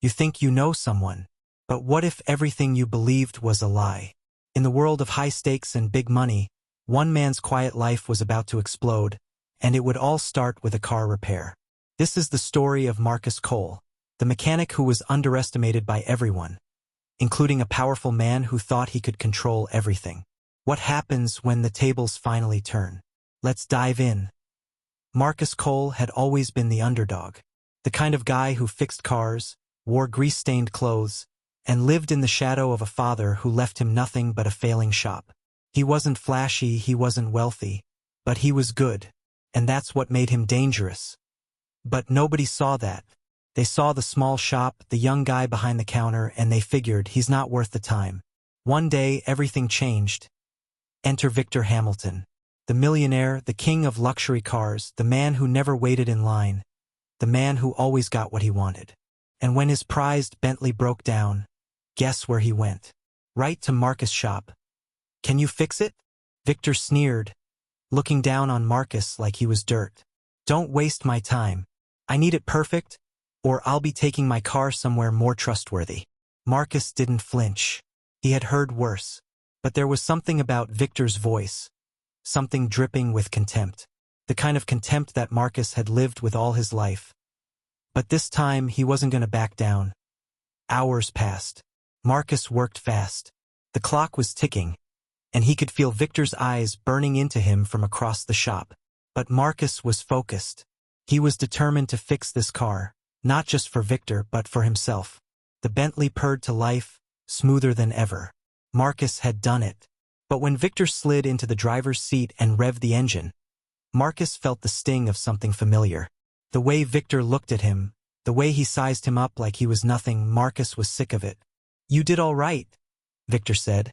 You think you know someone. But what if everything you believed was a lie? In the world of high stakes and big money, one man's quiet life was about to explode, and it would all start with a car repair. This is the story of Marcus Cole, the mechanic who was underestimated by everyone, including a powerful man who thought he could control everything. What happens when the tables finally turn? Let's dive in. Marcus Cole had always been the underdog, the kind of guy who fixed cars, wore grease-stained clothes, and lived in the shadow of a father who left him nothing but a failing shop. He wasn't flashy, he wasn't wealthy, but he was good, and that's what made him dangerous. But nobody saw that. They saw the small shop, the young guy behind the counter, and they figured he's not worth the time. One day, everything changed. Enter Victor Hamilton, the millionaire, the king of luxury cars, the man who never waited in line, the man who always got what he wanted. And when his prized Bentley broke down, guess where he went? Right to Marcus' shop. Can you fix it? Victor sneered, looking down on Marcus like he was dirt. Don't waste my time. I need it perfect, or I'll be taking my car somewhere more trustworthy. Marcus didn't flinch. He had heard worse. But there was something about Victor's voice, something dripping with contempt. The kind of contempt that Marcus had lived with all his life. But this time he wasn't going to back down. Hours passed. Marcus worked fast. The clock was ticking, and he could feel Victor's eyes burning into him from across the shop. But Marcus was focused. He was determined to fix this car, not just for Victor but for himself. The Bentley purred to life, smoother than ever. Marcus had done it. But when Victor slid into the driver's seat and revved the engine, Marcus felt the sting of something familiar. The way Victor looked at him, the way he sized him up like he was nothing, Marcus was sick of it. You did all right, Victor said,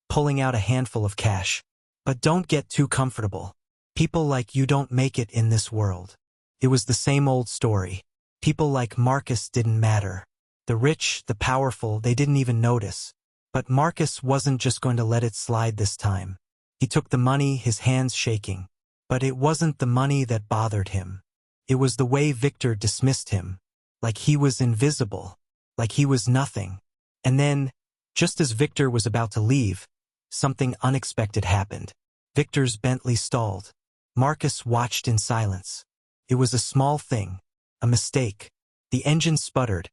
pulling out a handful of cash. But don't get too comfortable. People like you don't make it in this world. It was the same old story. People like Marcus didn't matter. The rich, the powerful, they didn't even notice. But Marcus wasn't just going to let it slide this time. He took the money, his hands shaking. But it wasn't the money that bothered him. It was the way Victor dismissed him. Like he was invisible. Like he was nothing. And then, just as Victor was about to leave, something unexpected happened. Victor's Bentley stalled. Marcus watched in silence. It was a small thing, a mistake. The engine sputtered,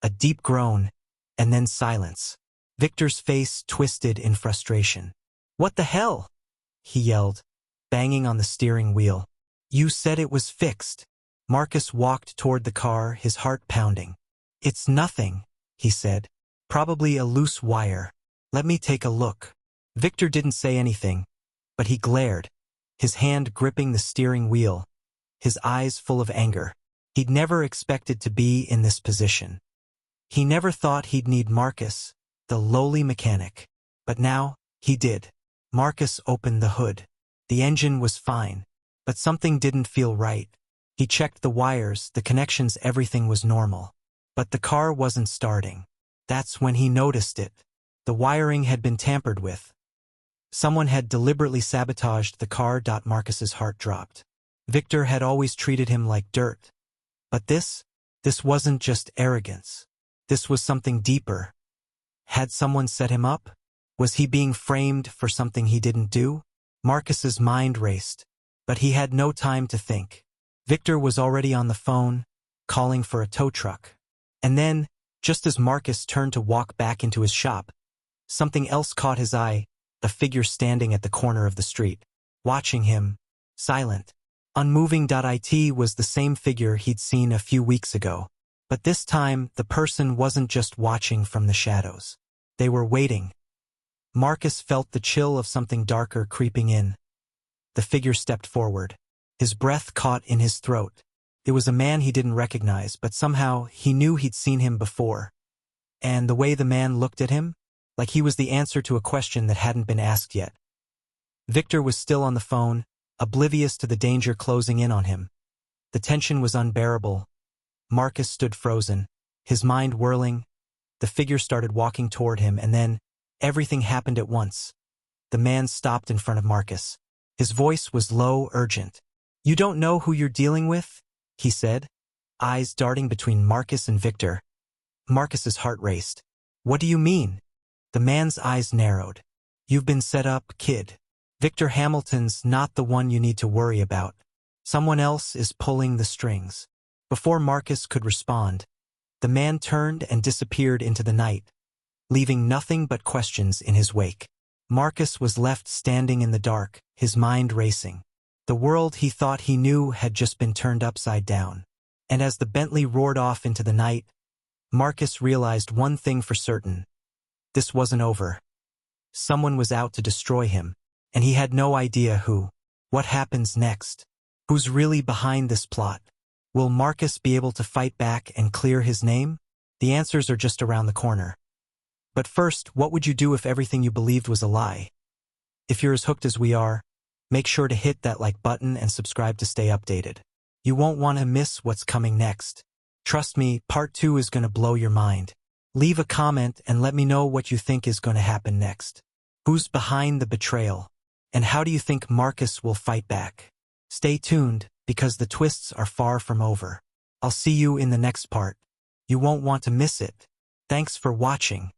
a deep groan, and then silence. Victor's face twisted in frustration. What the hell? He yelled, banging on the steering wheel. You said it was fixed. Marcus walked toward the car, his heart pounding. It's nothing, he said. Probably a loose wire. Let me take a look. Victor didn't say anything, but he glared, his hand gripping the steering wheel, his eyes full of anger. He'd never expected to be in this position. He never thought he'd need Marcus, the lowly mechanic. But now, he did. Marcus opened the hood. The engine was fine, but something didn't feel right. He checked the wires, the connections, everything was normal. But the car wasn't starting. That's when he noticed it. The wiring had been tampered with. Someone had deliberately sabotaged the car. Marcus's heart dropped. Victor had always treated him like dirt. But this wasn't just arrogance. This was something deeper. Had someone set him up? Was he being framed for something he didn't do? Marcus's mind raced, but he had no time to think. Victor was already on the phone, calling for a tow truck. And then, just as Marcus turned to walk back into his shop, something else caught his eye, a figure standing at the corner of the street, watching him, silent, unmoving. It was the same figure he'd seen a few weeks ago. But this time, the person wasn't just watching from the shadows. They were waiting. Marcus felt the chill of something darker creeping in. The figure stepped forward. His breath caught in his throat. It was a man he didn't recognize, but somehow he knew he'd seen him before. And the way the man looked at him, like he was the answer to a question that hadn't been asked yet. Victor was still on the phone, oblivious to the danger closing in on him. The tension was unbearable. Marcus stood frozen, his mind whirling. The figure started walking toward him, and then everything happened at once. The man stopped in front of Marcus. His voice was low, urgent. You don't know who you're dealing with? He said, eyes darting between Marcus and Victor. Marcus's heart raced. What do you mean? The man's eyes narrowed. You've been set up, kid. Victor Hamilton's not the one you need to worry about. Someone else is pulling the strings. Before Marcus could respond, the man turned and disappeared into the night, leaving nothing but questions in his wake. Marcus was left standing in the dark, his mind racing. The world he thought he knew had just been turned upside down. And as the Bentley roared off into the night, Marcus realized one thing for certain. This wasn't over. Someone was out to destroy him, and he had no idea who. What happens next? Who's really behind this plot? Will Marcus be able to fight back and clear his name? The answers are just around the corner. But first, what would you do if everything you believed was a lie? If you're as hooked as we are, make sure to hit that like button and subscribe to stay updated. You won't want to miss what's coming next. Trust me, part 2 is going to blow your mind. Leave a comment and let me know what you think is going to happen next. Who's behind the betrayal? And how do you think Marcus will fight back? Stay tuned, because the twists are far from over. I'll see you in the next part. You won't want to miss it. Thanks for watching.